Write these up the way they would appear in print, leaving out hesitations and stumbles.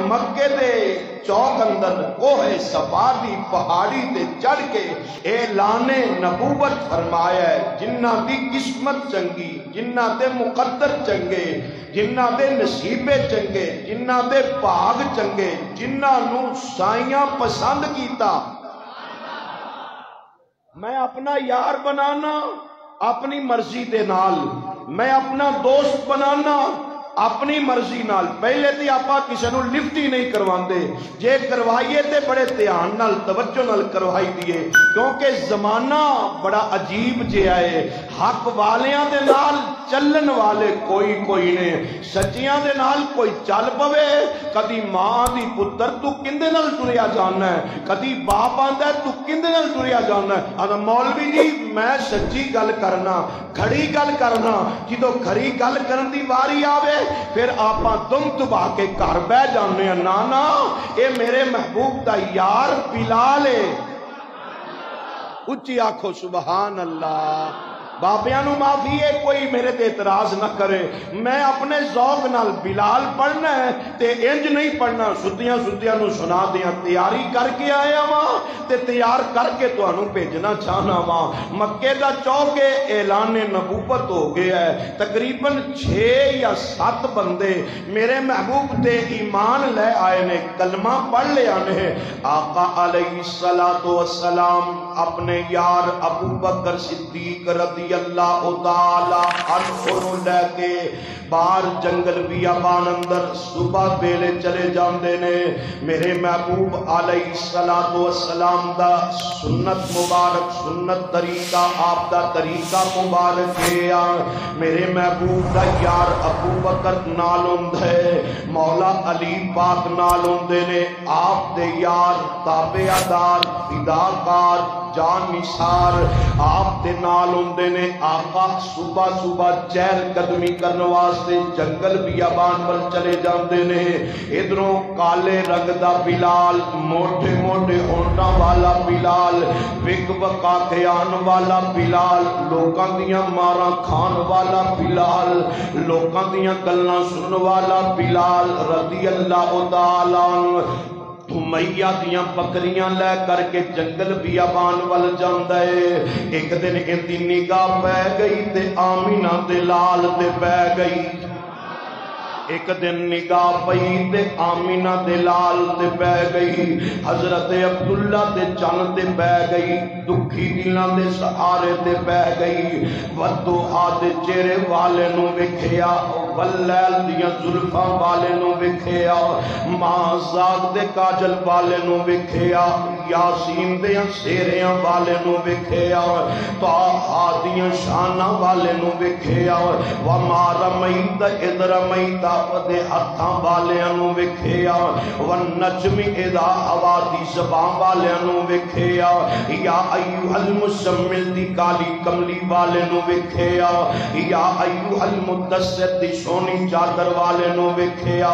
مکے دے چوک اندر کوہ صفا دی پہاڑی تے چڑھ کے اعلان نبوت فرمایا ہے۔ جنہ دی قسمت چنگی، جنہ دے مقدر چنگے، جنہ دے نصیبے چنگے، جنہ دے بھاگ چنگے، جنہ نو سائیاں پسند کیتا، میں اپنا یار بنانا اپنی مرضی دے نال، میں اپنا دوست بنانا اپنی مرضی نال۔ پہلے تے آپا کسے نو لفٹ ہی نہیں کرواندے، جے کروائیے تے بڑے دھیان نال توجہ نال کروائی دیے، کیونکہ زمانہ بڑا عجیب جے آئے، حق والیاں دے نال چلن والے کوئی نے، سچیاں دے نال کوئی چل پوے، کدی ماں دی پتر تو کندے نال ٹریا جانا ہے، کدی باپ آندا ہے تو کندے نال ٹریا جانا ہے۔ آندا مولوی جی میں سچی گل کرنا، کھڑی گل کرنا، جدوں کھڑی گل کرن دی واری آوے پھر آپاں دم دبا کے گھر بہ جانے ہیں۔ نانا اے میرے محبوب دا یار بلال ہے، اچھی آنکھو سبحان اللہ۔ بابیاں نو معافی ہے، کوئی میرے تے اعتراض نہ کرے، میں اپنے ذوق نال بلال پڑھنا ہے تے انج نہیں پڑھنا سدیاں نو سنا دیاں، تیاری کر کے آیا ماں تے تیار کر کے تو انہوں بھیجنا چاہنا ماں۔ مکے دا چوک اعلان نبوت ہو گیا ہے، تقریباً 6 یا 7 بندے میرے محبوب تے ایمان لے آئے نے، کلمہ پڑھ لے آنے۔ آقا علیہ السلام اپنے یار ابو بکر صدیق رضی اللہ تعالی عنہ لے کے باہر جنگل بیابان اندر صبح بیلے چلے جاندے نے۔ میرے محبوب علیہ السلام دا سنت مبارک، سنت طریقہ آپ دا طریقہ مبارک ہے۔ میرے محبوب دا یار ابو بکر نال ہوندے، مولا علی پاک نال ہوندے نے، آپ دے یار تابعدار فداکار جان نثار آپ دے نال ہوندے نے۔ آقا صبح چہل قدمی کرنے واسطے جنگل بیابان پر چلے جاندے نے۔ ادھروں کالے رنگ دا بلال، موٹے ہونٹاں والا بلال، وک وکا کے آن والا بلال، لوکاں دیاں ماراں کھان والا بلال، لوکاں دیاں گلاں سنن والا بلال رضی اللہ تعالی عنہ امیہ دیاں بکریاں لے کر کے جنگل بیابان وال جاندا ہے۔ ایک دن اندی نگاہ پہ گئی تے آمینہ دے لال تے پہ گئی، ایک دن نگاہ پئی تے آمینہ دے لال تے پہ گئی، حضرت عبداللہ دے چن تے پہ گئی، دکھی دلاں دے سہارے تے پہ گئی، ودوحا دے چہرے والے نو وکھیا، واللیل دیاں زلفاں والے نو وکھیا، ماں ذات دے کاجل والے نو وکھیا، یاسین دیاں سیریاں والے نو وکھیا، طاہا دیاں شاناں والے نو وکھیا، وما رمیت اذ رمیت دے ہتھاں والیاں نو وکھیا، والنجم اذا ہوا دی زبان والیاں نو وکھیا، یا ایوہ المزمل دی کالی کملی والے نو وکھیا، یا ایوہ المدثر دی سونی چادر والے نو وکھیا۔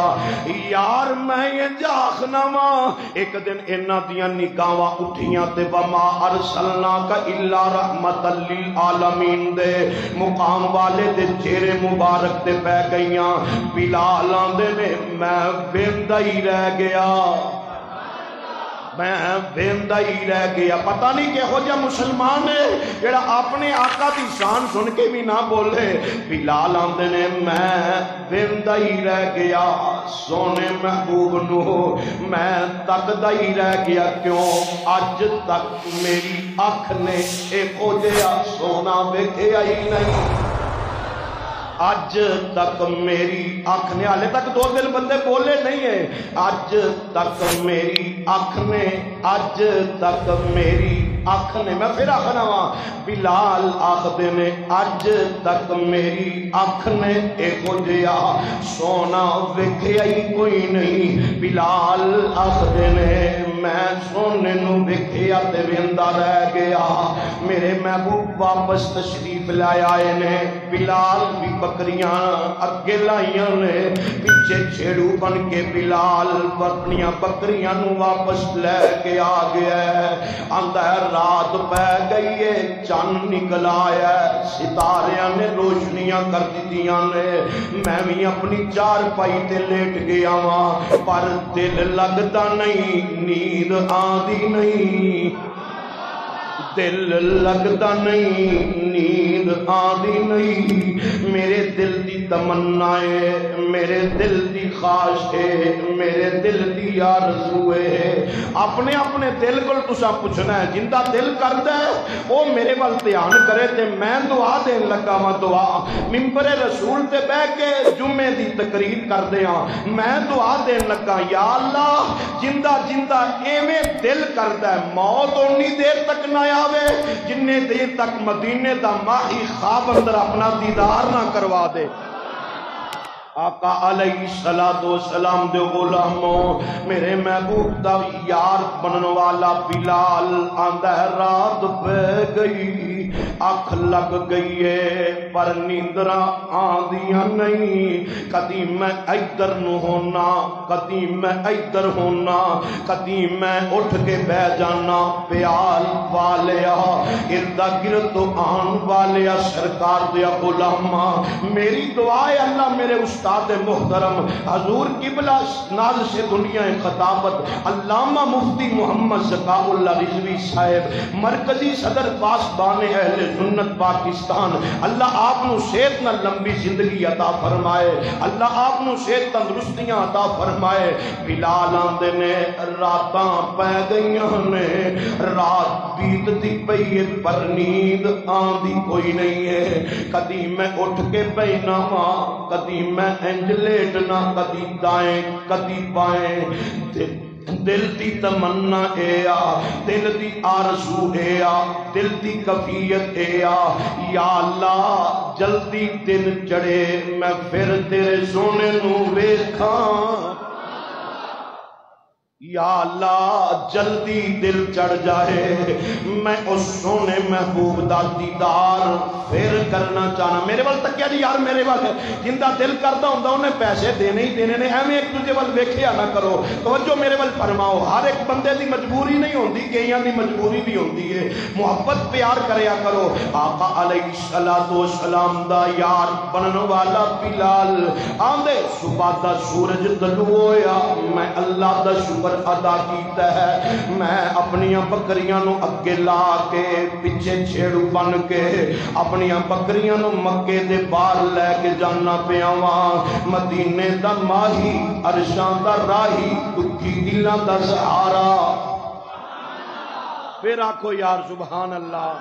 یار میں یہ جاخنا ماں ایک دن انہاں دیاں نگاہاں اٹھیاں تے وما ارسلناک الا رحمت للعالمین دے مقام والے دے چہرے مبارک تے پہ گئیاں۔ بلال آندے نے میں ویندا ہی رہ گیا، میں ویندا ہی رہ گیا۔ پتہ نہیں کہ ہو جا مسلمان ہے جڑا اپنے آقا دی شان سن کے بھی نہ بولے۔ بلال آندے نے میں ویندا ہی رہ گیا، سونے محبوب نو میں تکدا ہی رہ گیا، کیوں اج تک میری اکھ نے ایک جہا سونا ویکھیا ہی نہیں۔ اج تک میری آنکھ نے، حالے تک 2 دن بندے بولے نہیں ہیں، اج تک میری آنکھ نے، اج تک میری آنکھ نے، میں پھر آخنا وا بلال آخدے نے اج تک میری آنکھ نے ایکو جیا سونا وکھیا ہی کوئی نہیں۔ بلال آخدے نے میں سونے نو ویکھیا تے ویندا رہ گیا میرے محبوب واپس تشریف لے آئے نے بلال بھی بکریاں اگے لائیاں نے پیچھے چھیڑو بن کے بلال اپنی بکریاں نو واپس لے کے آ گیا ہے آندا ہے رات پہ گئی ہے چند نکل آیا ہے ستاریاں نے روشنیاں کر دتیاں نے میں بھی اپنی چار پائی تے لیٹ گیا ہاں پر دل لگتا نہیں نیند آندی نہیں دل لگتا نہیں نیند آندی نہیں میرے دل دی تمنا ہے میرے دل دی خواہش ہے میرے دل دی آرزو ہے اپنے اپنے دل کو تسا پوچھنا ہے جندہ دل کرتا ہے وہ میرے وال دھیان کرے تے میں دعا دین لگا وا دعا ممبر رسول تے بہ کے جمعے دی تقریر کر دیاں میں دعا دین لگا یا اللہ جندہ جندہ ایویں دل کرتا ہے موت اونی دیر تک نہ آوے جننے دیر تک مدینے دا ماہی خواب اندر اپنا دیدار نہ کروا دے آقا علیہ السلام دے غلاموں میرے محبوب دا یار بنن والا بلال آندا ہے رات پہ گئی اکھ لگ گئی ہے پر نیندراں آندیاں نہیں کدی میں ادھر نو ہونا کدی میں ادھر ہونا کدی میں اٹھ کے بہ جانا پیال والیا اردا گرد تو آن والیا سرکار دیا غلاماں میری دعا ہے اللہ میرے استاد محترم حضور قبلہ ناز سے دنیا خطابت علامہ مفتی محمد ذکا اللہ رضوی صاحب مرکزی صدر پاسبان اہل سنت پاکستان اللہ آپ نو صحت نہ لمبی زندگی عطا فرمائے اللہ آپ نو صحت تندرستیاں عطا فرمائے بلال آندے نے راتاں پہ گئیاں نے رات بیت دی پئی پر نیند آندی کوئی نہیں ہے کدی میں اٹھ کے بینا ماں کدی میں انج لیٹنا کدی دائیں کدی بائیں دل دی تمنا اے آ دل دی آرزو اے آ دل دی کفیت اے آ یا اللہ جلدی دن چڑھے میں پھر تیرے سونے نو ویکھاں یا اللہ جلدی دل چڑھ جائے میں اس سونے محبوب دا دیدار پھر کرنا چاہنا میرے وال تکیا جی یار میرے وال جندہ دل کرتا ہوں انہیں پیسے دینے ہی دینے نے ایویں ایک دوسرے وال ویکھیا نہ کرو توجہ میرے وال فرماؤ ہر ایک بندے دی مجبوری نہیں ہوندی کئیاں دی مجبوری بھی ہوندی ہے محبت پیار کریا کرو آقا علیہ السلام دا یار بنن والا بلال آندے صبح دا سورج طلوع ہویا میں اللہ دا شکر ادا کیتا ہے میں اپنی بکریاں نو اگے لا کے پیچھے چھیڑو بن کے اپنی بکریاں نو مکے دے باہر لے کے جانا پیا واں مدینے دا ماہی عرشاں دا راہی دکھی دلاں دا سہارا پھر آکھو یار سبحان اللہ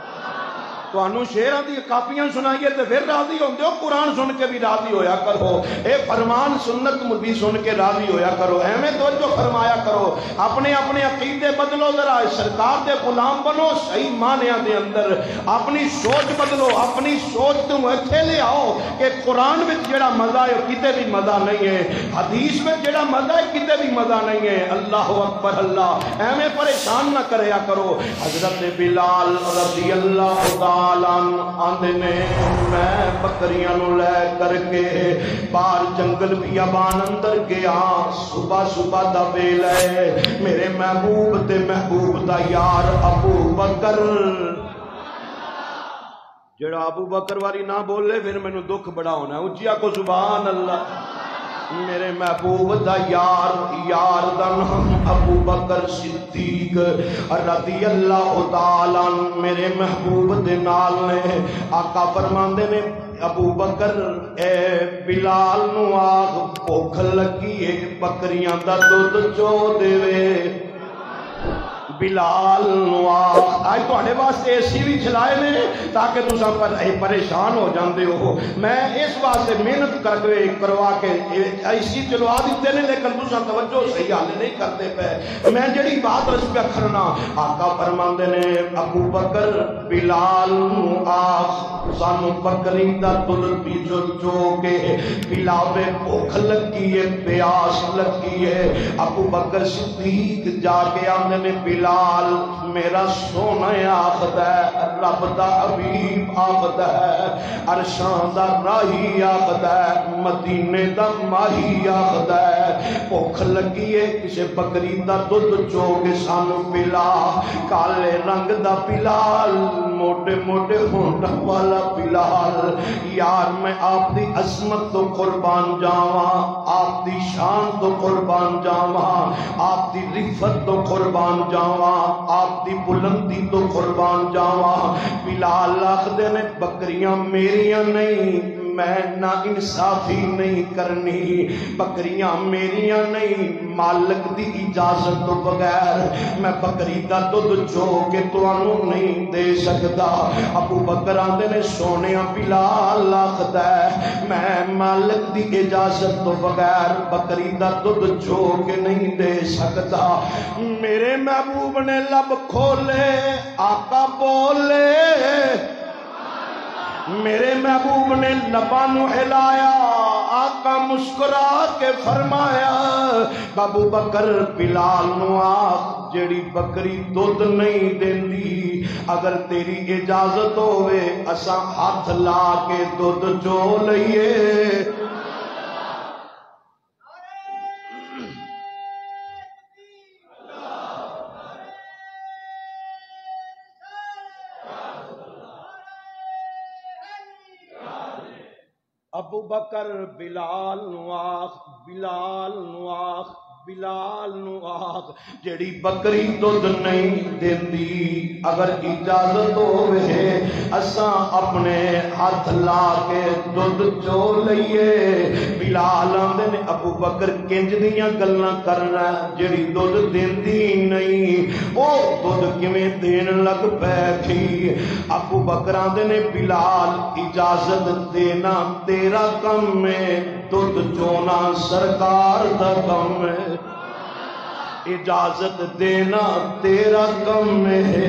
تو انو شیران دی کاپیاں سنائیے تے پھر راضی ہوندے ہو قرآن سن کے بھی راضی ہویا کرو اے فرمان سنت بھی سن کے راضی ہویا کرو اہمیں توجہ فرمایا کرو اپنے اپنے عقیدے بدلو ذرا سرکار دے غلام بنو صحیح معنیاں دے اندر اپنی سوچ بدلو اپنی سوچ تم ایتھے لے آؤ کہ قرآن وچ جڑا مزہ ہے کتے بھی مزہ نہیں ہے حدیث میں جڑا مزہ ہے کتے بھی مزہ نہیں ہے اللہ اکبر اللہ اہمیں پریشان نہ کریا کرو حضرت بلال رضی اللہ تعالی آندے نے میں بکریاں نو لے کر کے باہر جنگل بیابان اندر گیا صبح صبح دا ویلا ہے میرے محبوب تے محبوب دا یار ابو بکر جڑا ابو بکر واری نہ بولے پھر میں نو دکھ بڑا ہونا ہے اچھیا کو سبحان اللہ میرے محبوب دا یار دا نام ابو بکر صدیق رضی اللہ تعالی میرے محبوب دے نال نے آقا فرماندے نے ابو بکر اے بلال نو آگ بھوک لگی ہے بکریاں دا دودھ چو دے بلال نواخ آج تو آنے واسطے اے سی بھی چلائے نے تاکہ تُساں پر پریشان ہو جاندے ہو. میں اس واسطے محنت کر کے کروا کے اے سی چلوا دیتے نے لیکن تُساں توجہ صحیح حال نہیں کرتے پے. میں جڑی بات رس پہ کرنا آقا فرماندے نے ابو بکر بلال نواخ سانو بکری دا دودھ پیجو جو کے پلاوے بھوک لگی ہے پیاس لگی ہے. ابو بکر صدیق جا کے آندے نے بلال میرا سونا آخد ہے رب دا حبیب آخد ہے عرشان دا راہی آخد ہے مدینے دا ماہی آخد ہے بھوک لگی ہے کسے بکری دا دودھ جو کے سانو پلا. کالے رنگ دا بلال موٹے موٹے ہونٹ والا بلال یار میں آپ دی عظمت تو قربان جاواں آپ دی شان تو قربان جاواں آپ دی رفت تو قربان جاواں آپ دی بلندی تو قربان جاواں. بلال آخدے نے بکریاں میریاں نہیں میں نا انصافی نہیں کرنی بکریاں میریاں نہیں مالک دی اجازت تو بغیر میں بکری دا دودھ چو کے توانوں نہیں دے سکتا. ابو بکر آندے نے سونیا بلال آخدا ہے میں مالک دی اجازت تو بغیر بکری دا دودھ چو کے نہیں دے سکتا. میرے محبوب نے لب کھولے آقا بولے میرے محبوب نے لبانو ہلایا آقا مسکرا کے فرمایا ابو بکر بلال نو آخ جڑی بکری دودھ نہیں دیندی اگر تیری اجازت ہوئے اساں ہاتھ لا کے دودھ چو لئیے. ابو بکر بلال نواخ بلال نواخ بلال نواخ جڑی بکری دودھ نہیں دیندی اگر اجازت ہوئے اساں اپنے ہاتھ لا کے دودھ چو لئیے. بلال آندے نے ابو بکر کنج دیاں گلاں کرنا جڑی دودھ دیندی نہیں او دودھ کیویں دین لگ بیٹھی. ابو بکر آندے نے بلال اجازت دینا تیرا کم ہے دودھ چونا سرکار دا کم ہے اجازت دینا تیرا کم ہے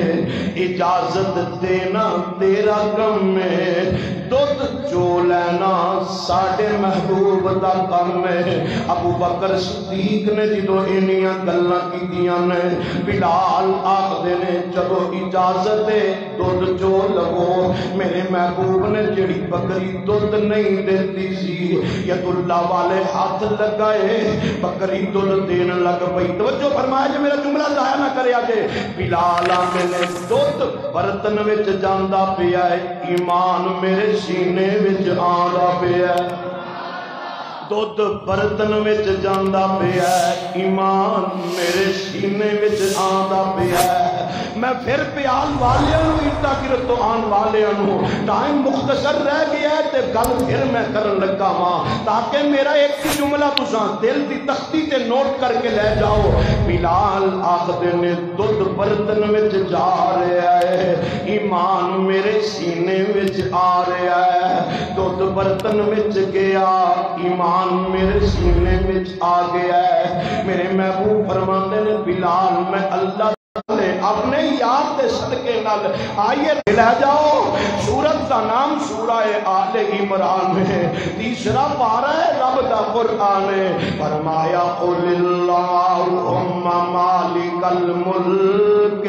اجازت دینا تیرا کم ہے دودھ چو لینا ساڑھے محبوب دا کم ہے. ابو بکر صدیق نے جدو انیاں گلاں کیتیاں نے بلال آخدے نے چلو اجازت ہے دودھ چو لگو. میرے محبوب نے جڑی بکری دودھ نہیں دیتی سی ید اللہ والے ہاتھ لگائے بکری دودھ دین لگ پئی. توجہ فرمایا جے میرا جملہ ضائع نہ کرے آجے. بلال آندے نے دودھ برتن وچ جاندا پیا ہے ایمان میرے سینے وچ آندا پیا ہے دودھ برتن وچ جاندا پیا ہے ایمان میرے سینے وچ آندا پیا ہے. میں پھر پیال والیاں نو اٹا گرفتو آن والیاں نو ٹائم مختصر رہ گیا ہے تے گل پھر میں کرن لگا ہاں تاکہ میرا ایک ہی جملہ تساں دل دی تختی تے نوٹ کر کے لے جاؤ. بلال آخدے نے دودھ برتن وچ جا رہا ہے ایمان میرے سینے وچ آ رہا ہے دودھ برتن وچ گیا ایمان میرے سینے وچ آ گیا ہے. میرے محبوب فرماندے نے بلال میں اللہ اپنے یاد دے صدقے نال آئیے لے جاؤ. سورت کا نام سورہ آل عمران ہے تیسرا پارہ ہے رب دا قرآن ہے. فرمایا قل اللہم مالک الملک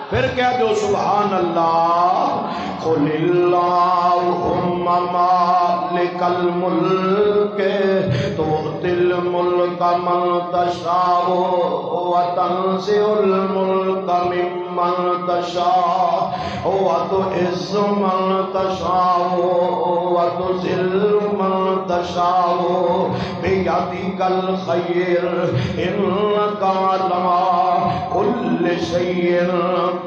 پھر کہہ دو سبحان اللہ قل اللہم مالک الملک تؤتی الملک من تشاء وتنزع الملک ممن تشاء وتعز من تشاء وتذل من تشاء بیدک الخیر انک علی کل شیء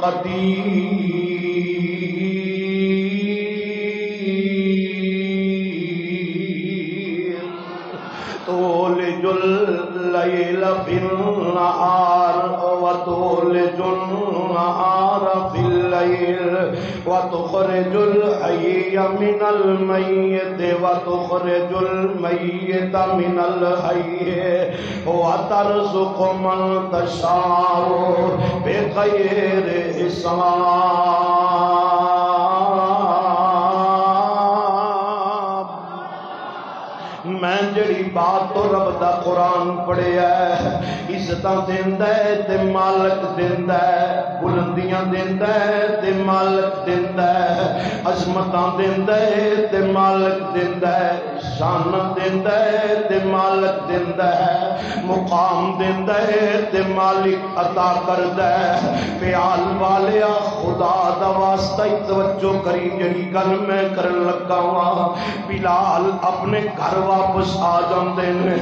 قدیر. تولج اللیل فی النہار وتولج النهار في الليل وتخرج الحي من الميت وتخرج الميت من الحي وترزق من تشاء بغير حساب۔ میں جڑی بات تو رب دا قرآن پڑھیا ہے، عزتاں دیندا ہے تے مالک دیندا ہے، بلندیاں دیندا ہے تے مالک دیندا ہے، عظمتاں دیندا ہے تے مالک دیندا ہے، شان دیندا ہے تے مالک دیندا ہے، مقام دیندا ہے تے مالک عطا کردا ہے۔ پیال والیا خدا دا واسطہ توجہ کری جڑی گل میں کرن لگا ہاں۔ بلال اپنے گھر واپس آ جاندے نے،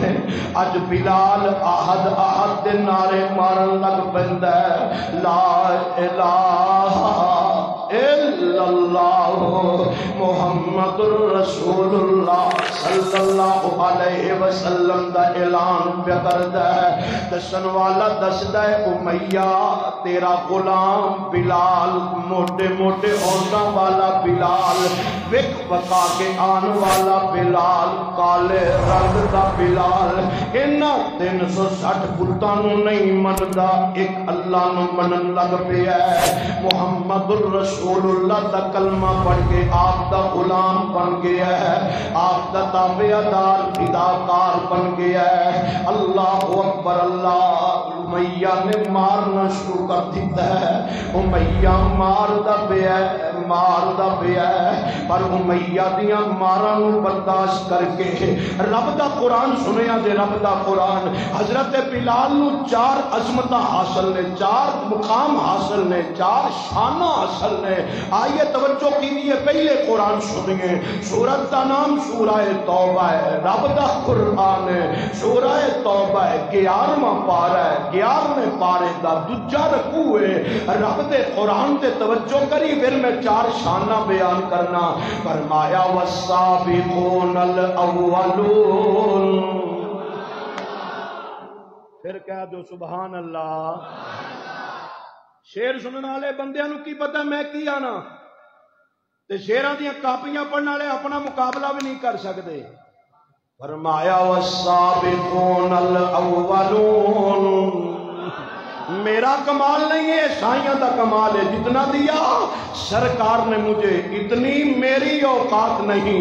اج بلال احد احد دے نعرے مارن لگ پیندا ہے، لا الہ الا اللہ محمد رسول اللہ صلی اللہ علیہ وسلم دا اعلان پہ کردا ہے۔ دسن والا دسدا ہے امیہ تیرا غلام بلال، موٹے موٹے ہونٹاں والا بلال، وک بکا کے آن والا بلال، کالے رنگ دا بلال، انہاں 360 بتاں نوں نہیں مندا، ایک اللہ نوں منن لگ پیا ہے۔ محمد رسول اللہ دا کلمہ پڑھ کے آپ دا غلام بن گیا ہے، آپ دا تابعدار فداکار بن گیا ہے۔ اللہ اکبر اللہ۔ امیہ نے مارنا شروع کر دیتا ہے، امیہ ماردا پیا ہے، ماردا پیا ہے، پر امیہ دیاں ماراں نوں برداشت کر کے رب دا قرآن سنیا جے، رب دا قرآن حضرت بلال نوں 4 عظمتاں حاصل نے، 4 مقام حاصل نے، 4 شانہ حاصل نے۔ آئیے توجہ کیجیے، پہلے قرآن سنیے۔ سورت دا نام سورہ توبہ ہے، رب دا قرآن ہے، سورہ توبہ ہے، 11واں پارہ ہے، 11ویں پارے دا دوجا رکوع ہے۔ رب دے قرآن تے توجہ کری، پھر میں 4 شانہ بیان کرنا۔ فرمایا والسابقون الاولون، پھر کہہ دو سبحان اللہ۔ شیر سننے والے بندیاں نوں کی پتہ میں کی آنا تے شیراں دیاں کاپیاں پڑھن والے اپنا مقابلہ بھی نہیں کر سکتے۔ فرمایا والسابقون الاولون، میرا کمال نہیں ہے، عیسائیوں کا کمال ہے، جتنا دیا سرکار نے مجھے، اتنی میری اوقات نہیں،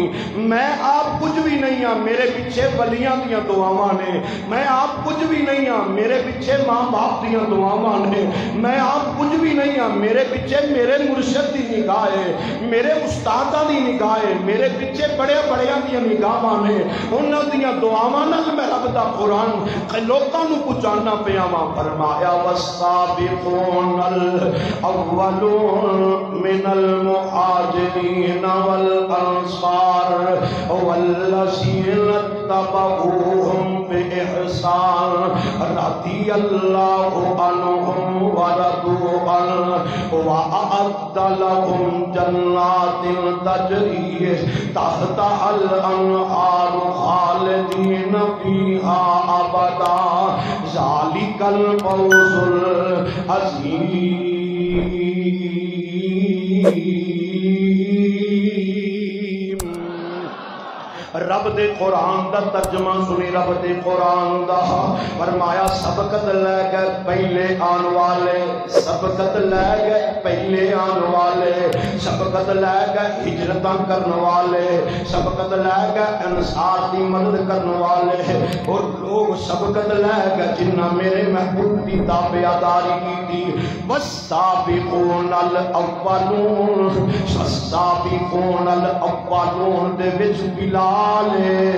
میں آپ کچھ بھی نہیں ہاں، میرے پیچھے ولیاں دیاں دعاواں نے، میں آپ کچھ بھی نہیں ہاں، میرے پیچھے ماں باپ دیاں دعاواں نے، میں آپ کچھ بھی نہیں ہاں، میرے پیچھے میرے مرشد دی نگاہ ہے، میرے استاداں دی نگاہ ہے، میرے پیچھے بڑے بڑیاں دیاں نگاہاں نے، انہاں دیاں دعاواں نال میں رب دا قرآن لوکاں نوں پہنچانا پیا وا۔ فرمایا والسابقون الاولون من المہاجرین والانصار والذین اتبعوہم بإحسان رضی اللہ عنہم ورضوا عنہ وأعد لهم جنات تجری تحتها الأنہار خالدین فیہا ابدا ذالک الفوز العظیم۔ رب دے قرآن دا ترجمہ سنی، رب دے قرآن دا فرمایا سبقت لے گئے پہلے آن والے، سبقت لے گئے پہلے آن والے، سبقت لے گئے ہجرتاں کرنے والے، سبقت لے گئے انصار دی مدد کرنے والے، اور لوگ سبقت لے گئے جنہ میرے محبوب دی تابعداری کی تھی۔ والسابقون الاولون، والسابقون الاولون دے وچ بلال ہے۔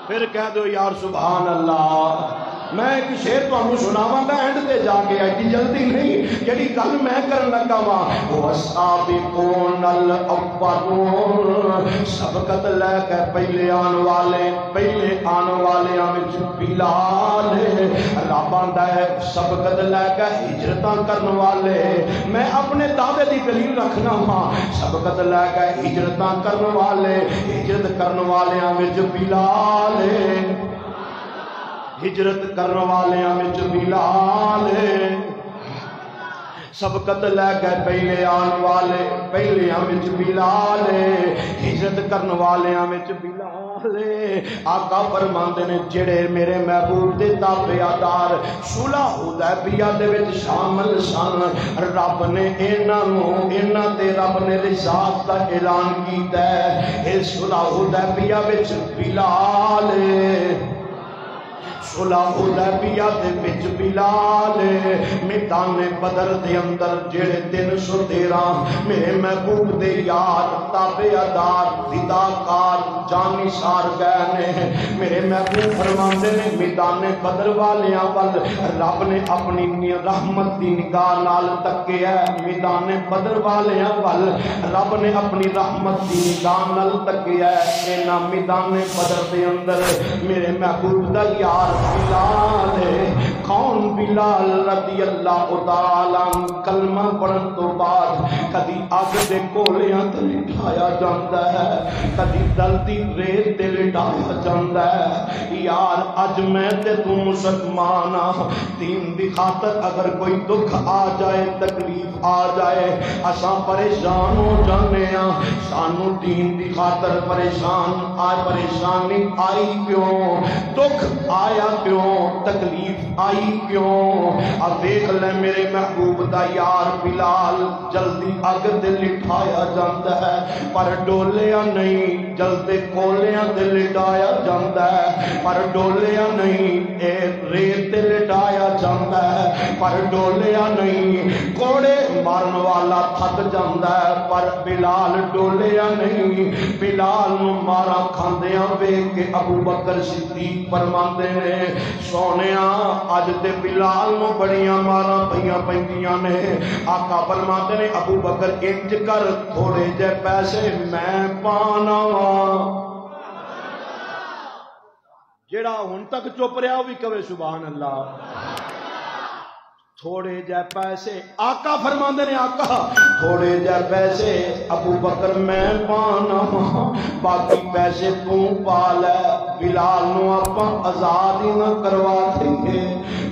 پھر کہہ دو یار سبحان اللہ۔ میں ایک شعر تمہیں سناواں گا اینڈ تے جا کے، ایڈی جلدی نہیں، جڑی گل میں کرن لگا وا۔ والسابقون الاولون، سبقت لے کے پہلے آن والے، پہلے آن والیاں وچ بلال ہے۔ رب آندا ہے سبقت لے کے ہجرتاں کرن والے، میں اپنے دعوے دی دلیل رکھنا وا۔ سبقت لے کے ہجرتاں کرن والے، ہجرت کرن والیاں وچ بلال ہے۔ ہجرت کرنے والیاں وچ بلال سبقت لے گئے پہلے آن والے پہلیاں وچ بلال ہجرت کرنے والیاں وچ بلال آقا فرماندے نے جڑے میرے محبوب دے تابعدار صلح حدیبیہ دے وچ شامل سن رب نے انہاں تے رب نے رضات دا اعلان کیتا ہے اے صلح حدیبیہ وچ بلال صلح حدیبیہ دے وچ بلال میدان بدر دے اندر جڑے 313 میرے محبوب دے یار تابعدار فداکار جان نثار گئے نے میرے محبوب فرماندے نے میدان بدر والیاں ول رب نے اپنی رحمت دی نگاہ نال تکیا میدان بدر والیاں ول رب نے اپنی رحمت دی نگاہ نال تکیا انہاں میدان بدر دے اندر میرے محبوب دا یار بلال کون بلال رضی اللہ تعالی کلمہ پڑھن تو بعد کدی اگ دے کولیاں تے لٹایا جاندا ہے کدی دلتی ریت تے لٹایا جاندا ہے یار اج میں تے تو مسلمان ہاں دین دی خاطر اگر کوئی دکھ آ جائے تکلیف آ جائے اساں پریشان ہو جانے ہاں سانو دین دی خاطر پریشانی آئی کیوں دکھ آیا کیوں تکلیف آئی کیوں اب دیکھ لے میرے محبوب دا یار بلال جلدی اگ تے لٹھایا جاندا ہے پر ڈولیا نہیں جلدی کولیاں تے لٹایا جاندا ہے پر ڈولیا نہیں اے ریت تے لٹایا جاندا ہے پر ڈولیا نہیں کوڑے مارن والا تھک جاندا ہے پر بلال ڈولیا نہیں بلال نو مارا کھاندیاں ویکھ کے ابو بکر صدیق فرماندے نے سونیا اج تے بلال نو بڑیاں ماراں پئیاں پیندیاں نے آقا فرماتے نے ابو بکر انج کر تھوڑے جے پیسے میں پانا وا جیڑا ہن تک چپ رہا وہ بھی کہے سبحان اللہ تھوڑے جے پیسے آقا فرماندے نے آقا تھوڑے جے پیسے ابو بکر میں پانا باقی پیسے تو پا لے بلال نو آپاں آزاد ہی نہ کروا دیں گے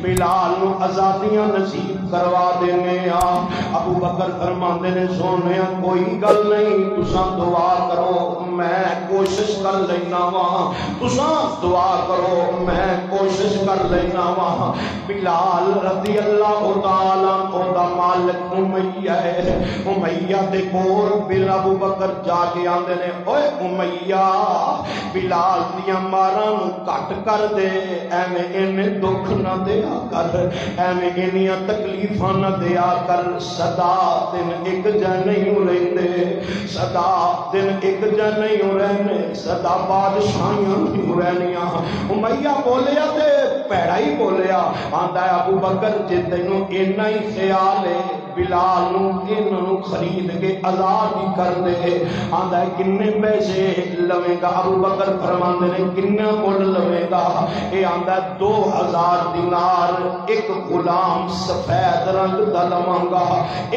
بلال نو آزادیاں نصیب کروا دینے ابو بکر فرماندے نے سونے کوئی گل نہیں تساں دعا کرو میں کوشش کر لینا وا تساں دعا کرو میں کوشش کر لینا وا بلال رضی اللہ تعالی عنہ دا مالک امیہ ہے امیہ دے کول بل ابو بکر جا کے آندے نے اوے امیہ بلال دیاں ماراں نو کٹ کر دے ایویں اینے دکھ نہ دیا کر ایویں اینیاں تکلیفاں نہ دیا کر سدا دن ایک جے نہیں رہندے سدا دن ایک جے نہیں رہنے سدا بادشاہیاں نہیں رہنیاں امیہ بولیا تے پیڑا ہی بولیا آندا ہے ابو بکر جے تینوں اینا ہی خیال ہے بلال نو انہوں خرید کے آزاد ہی کر دے آندا ہے کنے پیسے لوے گا ابو بکر فرماندے نے کنے مول لوے گا اے آندا ہے 2000 دینار ایک غلام سفید رنگ دا لواں گا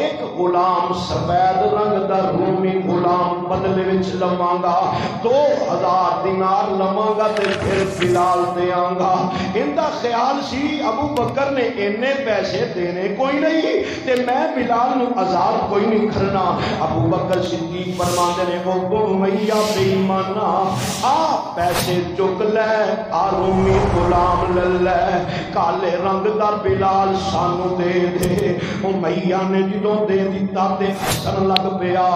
ایک غلام سفید رنگ دا رومی غلام بدلے وچ لواں گا 2000 دینار لواں گا تے پھر بلال دیاں گا اندا خیال سی ابو بکر نے اینے پیسے دینے کوئی نہیں تے میں بلال نو آزاد کوئی نہیں کرنا ابو بکر صدیق فرماندے نے او امیہ بے ایمانا آ پیسے چک لے آ رومی غلام لے کالے رنگ دا بلال سانو دے دے امیہ نے جدوں دے دیتا تے حسن لگ پیا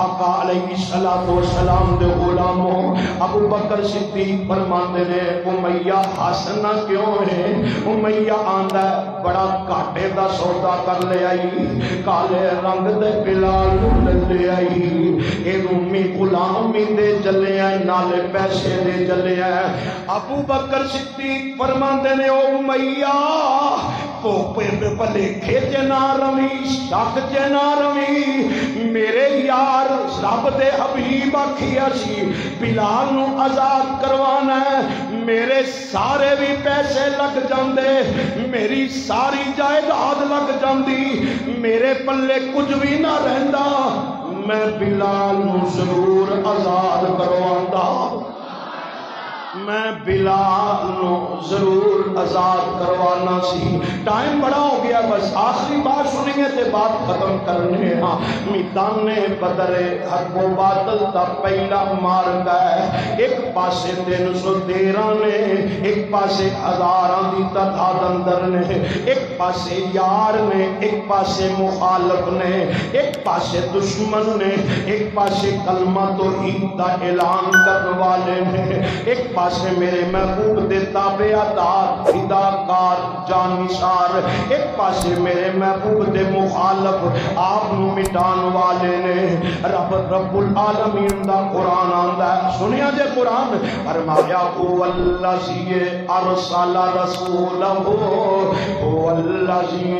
آقا علیہ الصلوۃ والسلام دے غلاموں ابو بکر صدیق فرماندے نے امیہ ہسنا کیوں ہے امیہ آندا ہے بڑا گھاٹے دا سودا کر لے آئی کالے رنگ دے بلال نو لے آئی اے رومی غلامی دے چلے آئے نالے پیسے دے چلے آئے ابو بکر صدیق فرماندے نے او امیہ پوپے پہ پلیکھے چنا روی شک چنا روی میرے یار رب دے حبیب آکھیا سی بلال نو آزاد کروانا ہے میرے سارے بھی پیسے لگ جاندے میری ساری جائیداد لگ جاندی میرے پلے کچھ بھی نہ رہندا میں بلال نو ضرور آزاد کرواندا میں بلال نو ضرور آزاد کروانا سی. ٹائم بڑا ہو گیا, بس آخری بات سنیں گے تے بات ختم کرنے ہاں. میدان بدر حق و باطل دا پہلا مار گئے. ایک پاسے 313 نے, ایک پاسے ہزاراں دی تعداد اندر نے, ایک پاسے یار نے, ایک پاسے مخالف نے, ایک پاسے دشمن نے, ایک پاسے کلمہ توحید دا اعلان کرنے والے نے, ایک پاسے میرے محبوب دے تابعدار فداکار جانثار, ایک پاسے میرے محبوب دے مخالف آپ نو مٹان والے نے. رب العالمین دا قرآن آندا ہے, سنیا جے قرآن. فرمایا هو الذی ارسل رسولہ, هو الذی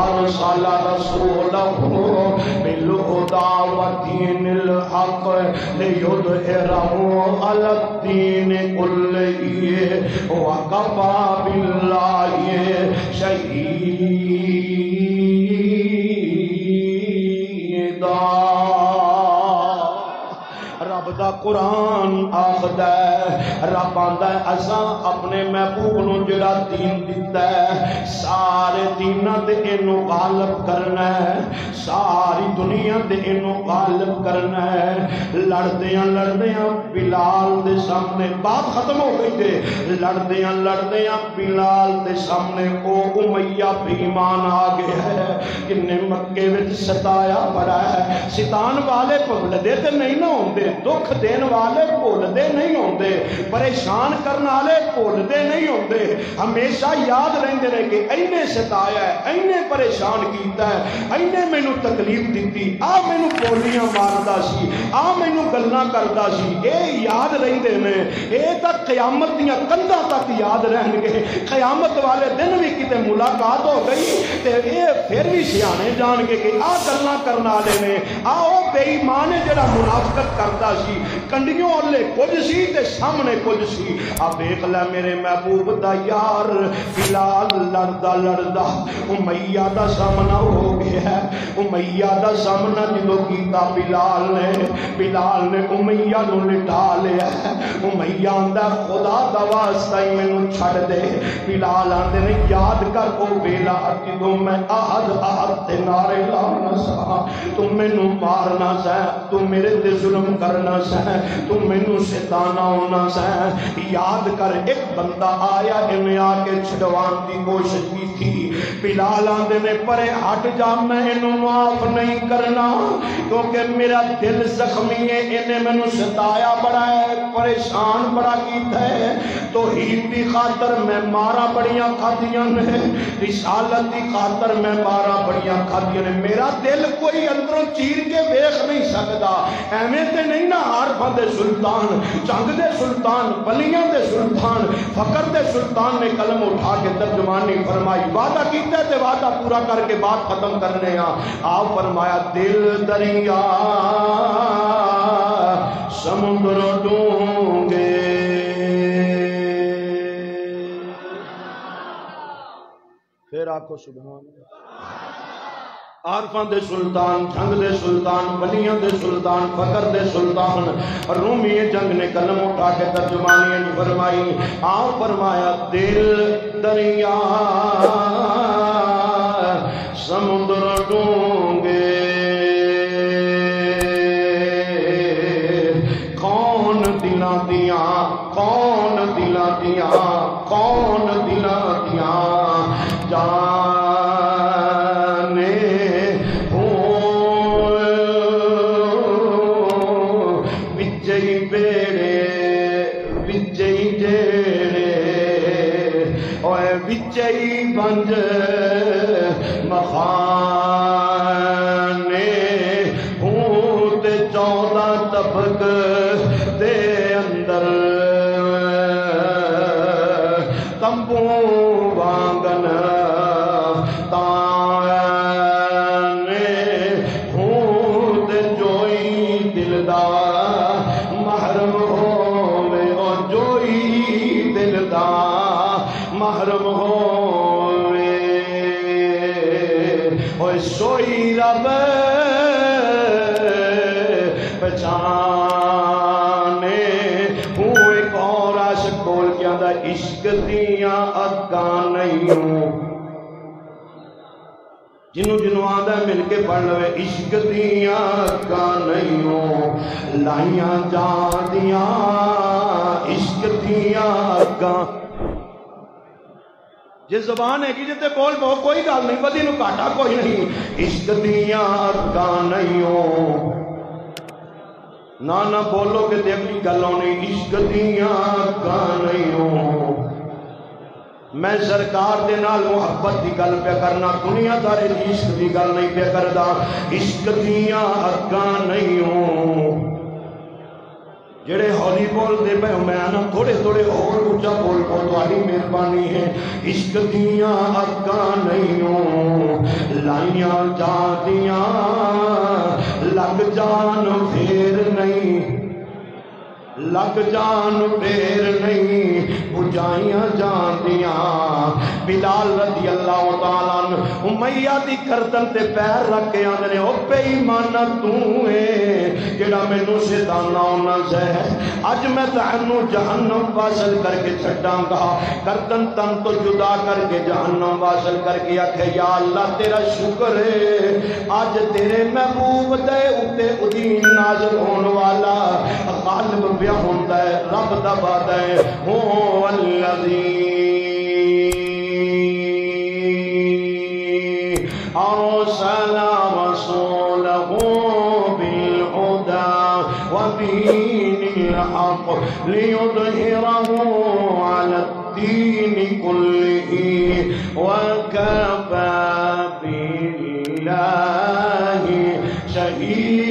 ارسل رسولہ بالہدی ودین الحق لیظہرہ علی الدین کلہ وکفی باللہ شہیدا. رب دا قرآن آخدا ہے, رب آندا ہے اساں اپنے محبوب نو جڑا دین دتا ہے سارے دیناں تے اینو غالب کرنا ہے, ساری دنیا تے اینو غالب کرنا ہے. لڑدیاں لڑدیاں بلال دے سامنے بات ختم ہو گئی تے لڑدیاں لڑدیاں بلال دے سامنے او امیہ بے ایمان آ گیا ہے کہ نے مکے وچ ستایا بڑا ہے. ستان والے بھولدے تے نہیں نہ ہوندے, دکھ دین والے بھولدے نہیں ہوندے, پریشان کرنے والے بھولدے نہیں ہوندے. ہمیشہ یاد رہندے رہے کہ اینے ستایا ہے, اینے پریشان کیتا ہے, اینے مینوں تکلیف دتی, آ مینوں بولیاں ماردا سی, آ مینوں گلاں کردا سی. اے یاد رہندے نے, اے تک قیامت دیاں کندھاں تک یاد رہن گے. قیامت والے دن بھی کتے ملاقات ہو گئی تے اے پھر بھی سیانے جان گے کہ آ گلاں کرن والے نے, آ او بے ایمان ہے جڑا منافقت کردا سی. کنڈیوں والے کچھ سی تے سامنے کچھ سی. آ دیکھ لے میرے محبوب دا یار بلال لڑدا لڑدا امیہ دا سامنا ہو گیا ہے. امیہ دا سامنا جدو کیتا بلال نے امیہ نو لٹا لیا ہے. امیہ آندا خدا دا واسطہ ہی مینوں چھڑ دے. بلال آندے نے یاد کر او ویلا جدو میں احد تے نعرے لانا سا, تو مینوں مارنا سا, تو میرے تے ظلم کرنا سا, تو مینوں ستانا ہونا سا. یاد کر ایک بندہ آیا انہیں آ کے چھڑوان کی کوشش کی تھی. بلال آندے نے پرے ہٹ جا, میں انہوں معاف نہیں کرنا کیونکہ میرا دل زخمی ہے, انہیں مینوں ستایا بڑا ہے, پریشان بڑا کیتا ہے. توحید دی خاطر میں مارا بڑیاں کھادیاں نے, رسالت دی خاطر میں مارا بڑیاں کھادیاں نے. میرا دل کوئی اندروں چیر کے ویکھ نہیں سکدا. ایویں تے نہیں نا عارفاں دے سلطان, جنگ دے سلطان, ولیاں دے سلطان, فقر دے سلطان نے قلم اٹھا کے ترجمانی فرمائی. وعدہ کیتا تے وعدہ پورا کر کے بات ختم کرنے ہاں. آپ فرمایا دل دریا سمندر ڈونگے, پھر آکھو سبحان اللہ. عارفاں دے سلطان, جنگ دے سلطان, ولیاں دے سلطان, فقر دے سلطان, رومی جنگ نے قلم اٹھا کے ترجمانی فرمائی. آپ فرمایا دل دریا سمندر ڈونگے, کون دلاں دیاں, کون دلاں دیاں, کون دلاں دیاں جانے وجئی بیڑے وجئی جیڑے اوے وجئی بنج مخانے ہوں تے 14 طبق دے اندر تمبو وانگن تانے ہوں تے جوئی دل دا محرم ہووے, او جوئی دل دا محرم ہووے. اوے سوئی رب پہچانے, ہوں ایک اور عاشق عشق دیاں اکاں نہیں جنوں جنوں آدھا مل کے پڑھ لوے عشق دیاں اکاں نہیں لائیاں جان دیاں عشق دیاں اکاں جس زبان ہے کہ جتے بول بہو کوئی گال نہیں بدی نو کاٹا کوئی نہیں عشق دیاں اکاں نہیں نہ بولو کہ دیکھنی گلوں نہیں عشق دیاں اکاں نہیں میں سرکار دے نال محبت دی گل پہ کرنا دنیا دارے دی عشق دی گل نہیں پہ کردا عشق دیاں اکاں نہیں جڑے ہولی بول دے پہ میں آنا تھوڑے تھوڑے اور اونچا بول کو تمہاری مہربانی ہے عشق دیاں اکاں نہیں لائیاں جاندیاں لگ جان پھر نہیں لگ جان پھر نہیں بجائیاں جاندیاں بلال رضی اللہ تعالیٰ عنہ امیہ دی گردن تے پیر رکھ کے آندے نے او بے ایمان تو ہے جڑا مینوں شیطان نہ زہر اج میں تانوں جہنم واصل کر کے چھڈاں گا گردن تن تو جدا کر کے جہنم واصل کر کے آکھے یا اللہ تیرا شکر ہے اج تیرے محبوب دے اوتے ادین نازل ہون والا غالب پیا ہوندا ہے رب دا وعدہ ہے هو الذی ارسل رسوله بالهدى ودين الحق ليظهره على الدين كله وكفى بالله شهيدا